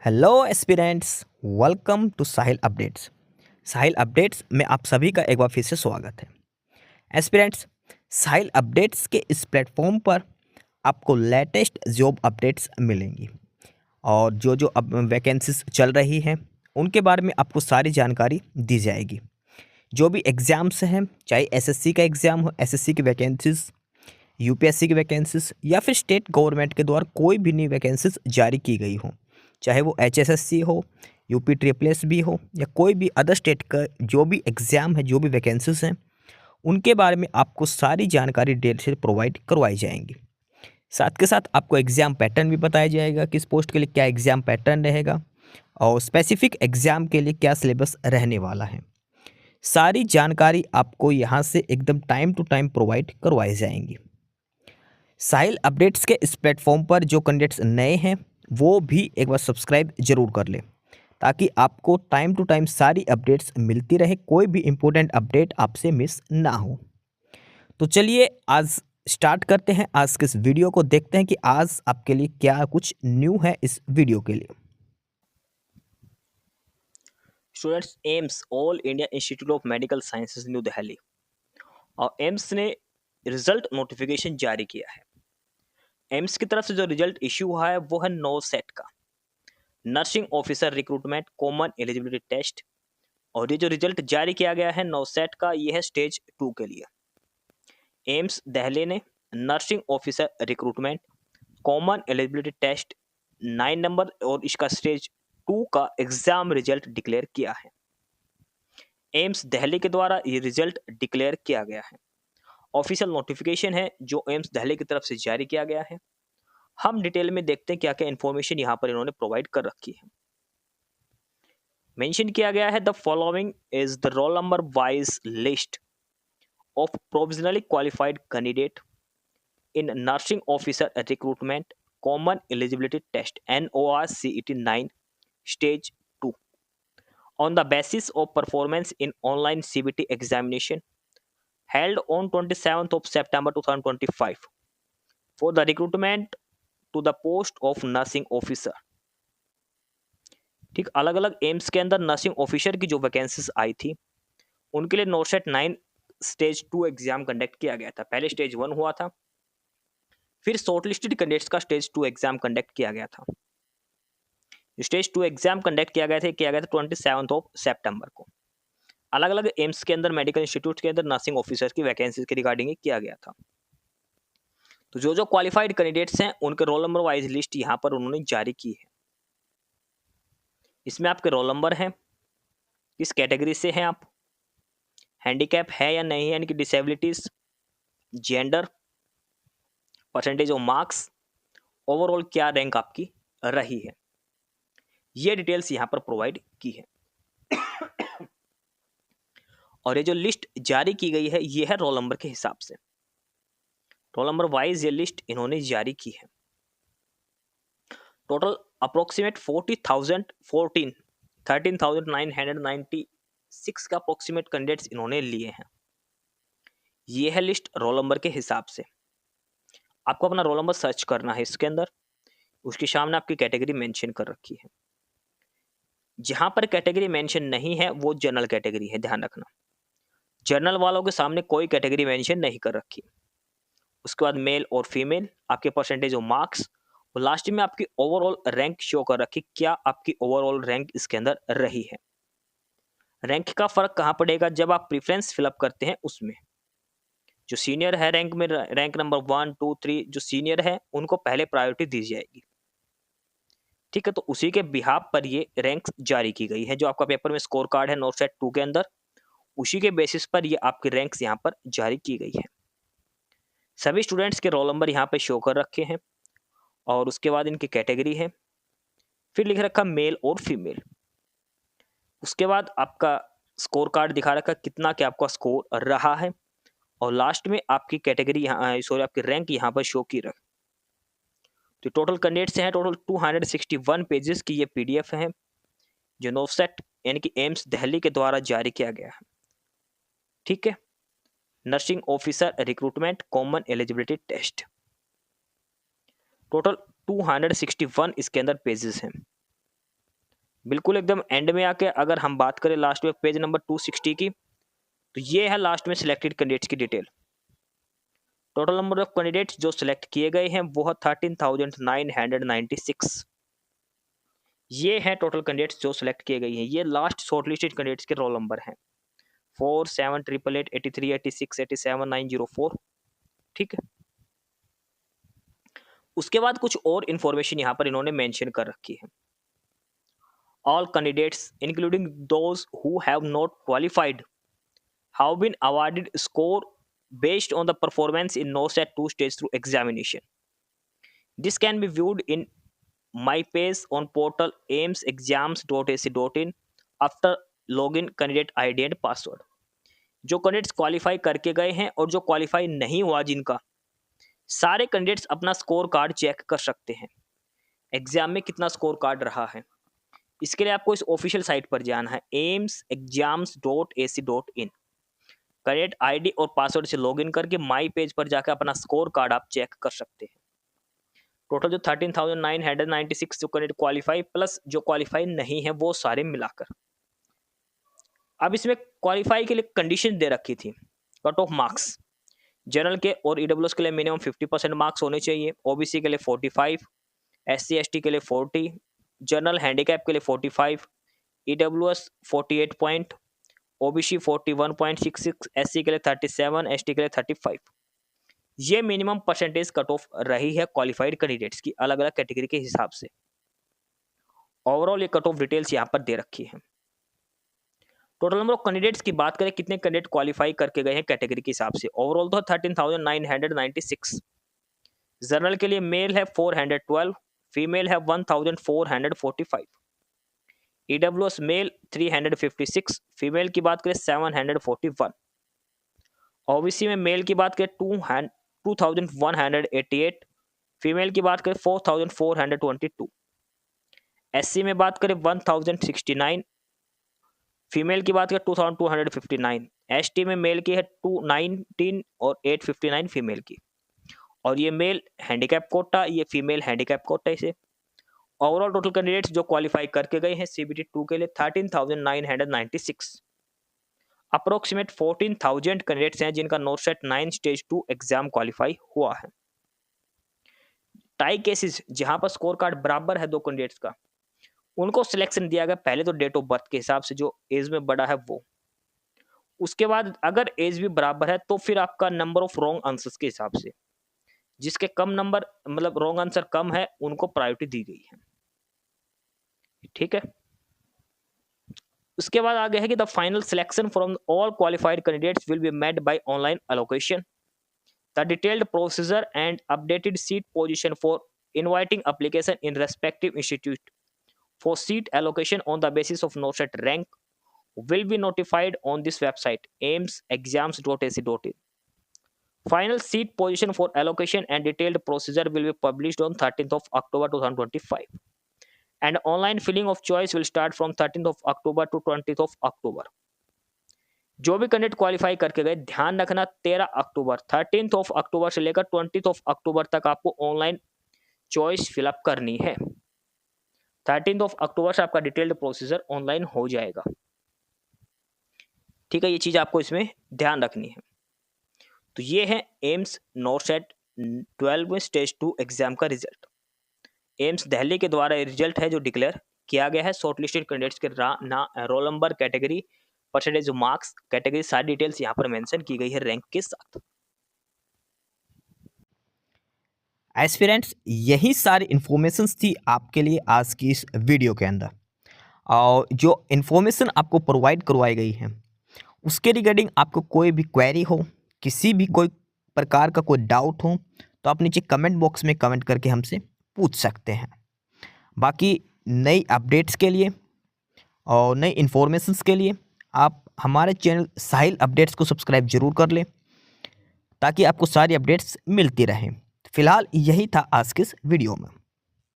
Hello aspirants, welcome to Sahil updates. Sahil updates में आप सभी का एक बार फिर से स्वागत है। एस्पिरेंट्स, साहिल अपडेट्स के इस प्लेटफॉर्म पर आपको लेटेस्ट जॉब अपडेट्स मिलेंगी और जो अब वैकेंसीज चल रही हैं उनके बारे में आपको सारी जानकारी दी जाएगी। जो भी एग्ज़ाम्स हैं, चाहे एसएससी का एग्ज़ाम हो, एसएससी की वैकेंसीज, यूपीएससी की वैकेंसीज या फिर स्टेट गवर्नमेंट के द्वारा कोई भी नई वैकेंसीज जारी की गई हो, चाहे वो एचएसएससी हो, यूपी ट्रिपल एस भी हो या कोई भी अदर स्टेट का जो भी एग्ज़ाम है, जो भी वैकेंसीज हैं, उनके बारे में आपको सारी जानकारी डिटेल से प्रोवाइड करवाई जाएंगी। साथ के साथ आपको एग्ज़ाम पैटर्न भी बताया जाएगा, किस पोस्ट के लिए क्या एग्ज़ाम पैटर्न रहेगा और स्पेसिफिक एग्ज़ाम के लिए क्या सिलेबस रहने वाला है। सारी जानकारी आपको यहाँ से एकदम टाइम टू टाइम प्रोवाइड करवाई जाएंगी। साहिल अपडेट्स के इस प्लेटफॉर्म पर जो कैंडिडेट्स नए हैं वो भी एक बार सब्सक्राइब जरूर कर लें, ताकि आपको टाइम टू टाइम सारी अपडेट्स मिलती रहे, कोई भी इम्पोर्टेंट अपडेट आपसे मिस ना हो। तो चलिए आज स्टार्ट करते हैं आज के इस वीडियो को, देखते हैं कि आज आपके लिए क्या कुछ न्यू है इस वीडियो के लिए। Students, AIIMS all India institute of medical sciences new Delhi और एम्स ने रिजल्ट नोटिफिकेशन जारी किया है। एम्स की तरफ से जो रिजल्ट इश्यू हुआ है वो है नो सेट का nursing officer recruitment common eligibility test. और ये जो रिजल्ट जारी किया गया है नो सेट का, ये है स्टेज 2 के लिए। एम्स दिल्ली ने nursing officer recruitment common eligibility test 9 number और इसका स्टेज 2 का एग्जाम रिजल्ट डिक्लेयर किया है। एम्स दिल्ली के द्वारा ये रिजल्ट डिक्लेयर किया गया है। ऑफिशियल नोटिफिकेशन है जो एम्स दिल्ली की तरफ से जारी किया गया है। हम डिटेल में देखते हैं क्या क्या इन्फॉर्मेशन यहाँ पर इन्होंने प्रोवाइड कर रखी है। मेंशन किया गया है the following is the roll number wise list of provisionally qualified candidate in nursing officer recruitment common eligibility test NORCET 9 stage 2 on the basis of performance in online CBT examination held on 27th of September 2025 for the recruitment to the post of nursing officer। ठीक, अलग अलग AIIMS के अंदर nursing officer की जो vacancies आई थी उनके लिए नोसेट 9 स्टेज 2 एग्जाम कंडक्ट किया गया था। पहले स्टेज 1 हुआ था, फिर शॉर्टलिस्टेड कैंडिडेट्स का स्टेज 2 एग्जाम कंडक्ट किया गया था। स्टेज 2 एग्जाम कंडक्ट किया गया था 27 ऑफ सितंबर को। अलग अलग एम्स के अंदर, मेडिकल इंस्टीट्यूट के अंदर नर्सिंग ऑफिसर की वैकेंसीज के रिगार्डिंग किया गया था। तो जो जो क्वालिफाइड कैंडिडेट्स हैं उनके रोल नंबर वाइज लिस्ट यहाँ पर उन्होंने जारी की है। इसमें आपके रोल नंबर हैं, किस कैटेगरी से हैं आप, हैंडीकैप है या नहीं है, यानी कि disabilities, gender, percentage of marks, overall क्या रैंक आपकी रही है, ये डिटेल्स यहाँ पर प्रोवाइड की है। और ये जो लिस्ट जारी की गई है ये है रोल नंबर के हिसाब से, रोल नंबर वाइज ये लिस्ट इन्होंने जारी की है। टोटल अप्रोक्सीमेट 13,996 का अप्रोक्सीमेट कैंडिडेट्स इन्होंने लिए हैं। ये है लिस्ट रोल नंबर के हिसाब से। आपको अपना रोल नंबर सर्च करना है इसके अंदर, उसके सामने आपकी कैटेगरी मेंशन कर रखी है। जहां पर कैटेगरी मेंशन नहीं है वो जनरल कैटेगरी है, ध्यान रखना। जनरल वालों के सामने कोई कैटेगरी मेंशन नहीं कर रखी। उसके बाद मेल और फीमेल, आपके परसेंटेज ऑफ मार्क्स और लास्ट में आपकी ओवरऑल रैंक शो कर रखी, क्या आपकी ओवरऑल रैंक इसके अंदर रही है। रैंक का फर्क कहां पड़ेगा, जब आप प्रेफरेंस फिलअप करते हैं उसमें जो सीनियर है रैंक में, रैंक नंबर 1 2 3 जो सीनियर है उनको पहले प्रायोरिटी दी जाएगी। ठीक है, तो उसी के बिहाफ पर ये रैंक जारी की गई है। जो आपका पेपर में स्कोर कार्ड है नोटसेट 2 के अंदर, उसी के बेसिस पर ये आपकी रैंक्स यहाँ पर जारी की गई है। सभी स्टूडेंट्स के रोल नंबर यहाँ पे शो कर रखे हैं और उसके बाद इनकी कैटेगरी है, फिर लिख रखा मेल और फीमेल। उसके बाद आपका स्कोर कार्ड दिखा रखा कितना क्या आपका स्कोर रहा है और लास्ट में आपकी कैटेगरी यहाँ, सॉरी आपकी रैंक यहाँ पर शो की रख। तो टोटल कैंडिडेट्स हैं, टोटल 261 पेजेस की ये PDF है जो नोसेट यानी कि एम्स दिल्ली के द्वारा जारी किया गया है। ठीक है, nursing officer recruitment common eligibility test, total 261 इसके अंदर पेजेस हैं। बिल्कुल एकदम एंड में आके अगर हम बात करें लास्ट में पेज नंबर 260 की, तो ये है लास्ट में सिलेक्टेड कैंडिडेट्स की detail. Total number of candidates जो सिलेक्ट किए गए हैं वो है 13,996। ये है टोटल कैंडिडेट्स जो सिलेक्ट किए गए हैं। ये लास्ट शॉर्टलिस्टेड कैंडिडेट्स के रोल नंबर हैं 4788838687 ठीक है। उसके बाद कुछ और इंफॉर्मेशन यहाँ पर इन्होंने मेंशन कर रखी है। All candidates including those who have not qualified have been awarded score based on the performance in NOSAT 2 stage through examination. This can be viewed in my page on portal aimsexams.ac.in after login candidate ID and password. जो candidates qualify करके गए हैं और जो qualify नहीं हुआ जिनका, सारे कैंडिडेट्स अपना स्कोर कार्ड चेक कर सकते हैं एग्जाम में कितना स्कोर कार्ड रहा है। इसके लिए आपको इस ऑफिशियल साइट पर जाना है aimsexams.ac.in। कैंडिडेट आईडी और पासवर्ड से लॉगिन करके माई पेज पर जाकर अपना स्कोर कार्ड आप चेक कर सकते हैं। टोटल जो 13,996 जो कैंडिडेट क्वालिफाई प्लस जो क्वालिफाई नहीं है वो सारे मिलाकर। अब इसमें क्वालिफाई के लिए कंडीशन दे रखी थी, कट ऑफ मार्क्स जनरल के और ईडब्ल्यूएस के लिए मिनिमम 50% मार्क्स होने चाहिए, ओबीसी के लिए 45, एससी एसटी के लिए 40, जनरल हैंडीकैप के लिए 45, ईडब्ल्यूएस 48 पॉइंट, ओबीसी 41.66, एससी के लिए 37, एसटी के लिए 35। ये मिनिमम परसेंटेज कट ऑफ रही है क्वालिफाइड कैंडिडेट्स की अलग अलग कैटेगरी के हिसाब से। ओवरऑल ये कट ऑफ डिटेल्स यहाँ पर दे रखी है। टोटल नंबर ऑफ कैंडिडेट्स की बात करें, कितने कैंडिडेट क्वालिफाई करके गए हैं कैटेगरी के हिसाब से, ओवरऑल तो 13,996। जनरल के लिए मेल है 412, फीमेल है 1,445, ईडब्ल्यूएस मेल 356, फीमेल की बात करें 741, ओबीसी में मेल की बात करें 2,188, फीमेल की बात करें 4,422, एससी में बात करें 1,069, फीमेल की बात करें 2,259, एसटी में मेल की है 219 और 859 फीमेल की, और ये मेल हैंडीकैप कोटा, ये फीमेल हैंडीकैप कोटा इसे। ओवरऑल टोटल कैंडिडेट्स जो क्वालिफाई करके गए हैं सीबीटी 2 के लिए 13,996। अप्रोक्सीमेट 14,000 कैंडिडेट्स हैं जिनका नोटसेट 9 स्टेज 2 एग्जाम क्वालिफाई हुआ है। टाई केसेस जहां पर स्कोर कार्ड बराबर है दो कैंडिडेट्स का, उनको सिलेक्शन दिया गया पहले तो डेट ऑफ बर्थ के हिसाब से, जो एज में बड़ा है वो। उसके बाद अगर एज भी बराबर है तो फिर आपका नंबर ऑफ रॉन्ग आंसर्स के हिसाब से, जिसके कम नंबर मतलब रॉन्ग आंसर कम है उनको प्रायोरिटी दी गई है, ठीक है। उसके बाद आगे है कि the final selection from all qualified candidates will be made by online allocation. The detailed procedure and updated seat position for inviting application in respective institute for seat allocation on the basis of NORCET rank will be notified on this website aimsexams.ac.in. Final seat position for allocation and detailed procedure will be published on 13th of October 2025 and online filling of choice will start from 13th of October to 20th of October. जो भी candidate qualify करके गए ध्यान रखना 13 अक्टूबर 13th of October से लेकर 20th of October तक आपको ऑनलाइन चॉइस फिलअप करनी है। 13th of October से आपका डिटेल्ड प्रोसीजर ऑनलाइन हो जाएगा, ठीक है। ये चीज आपको इसमें ध्यान रखनी है। तो ये है एम्स नोरसेट 12वें स्टेज 2 एग्जाम का रिजल्ट। एम्स दिल्ली के द्वारा रिजल्ट है जो डिक्लेयर किया गया है। शॉर्टलिस्टेड कैंडिडेट्स के roll number, category, percentage marks, category सारी डिटेल्स यहाँ पर मेंशन की गई है रैंक के साथ। एस्पिरेंट्स, यही सारी इन्फॉर्मेशंस थी आपके लिए आज की इस वीडियो के अंदर। और जो इन्फॉर्मेशन आपको प्रोवाइड करवाई गई है उसके रिगार्डिंग आपको कोई भी क्वेरी हो, किसी भी कोई प्रकार का कोई डाउट हो तो आप नीचे कमेंट बॉक्स में कमेंट करके हमसे पूछ सकते हैं। बाकी नई अपडेट्स के लिए और नई इन्फॉर्मेशंस के लिए आप हमारे चैनल साहिल अपडेट्स को सब्सक्राइब जरूर कर लें ताकि आपको सारी अपडेट्स मिलती रहें। फिलहाल यही था आज के इस वीडियो में।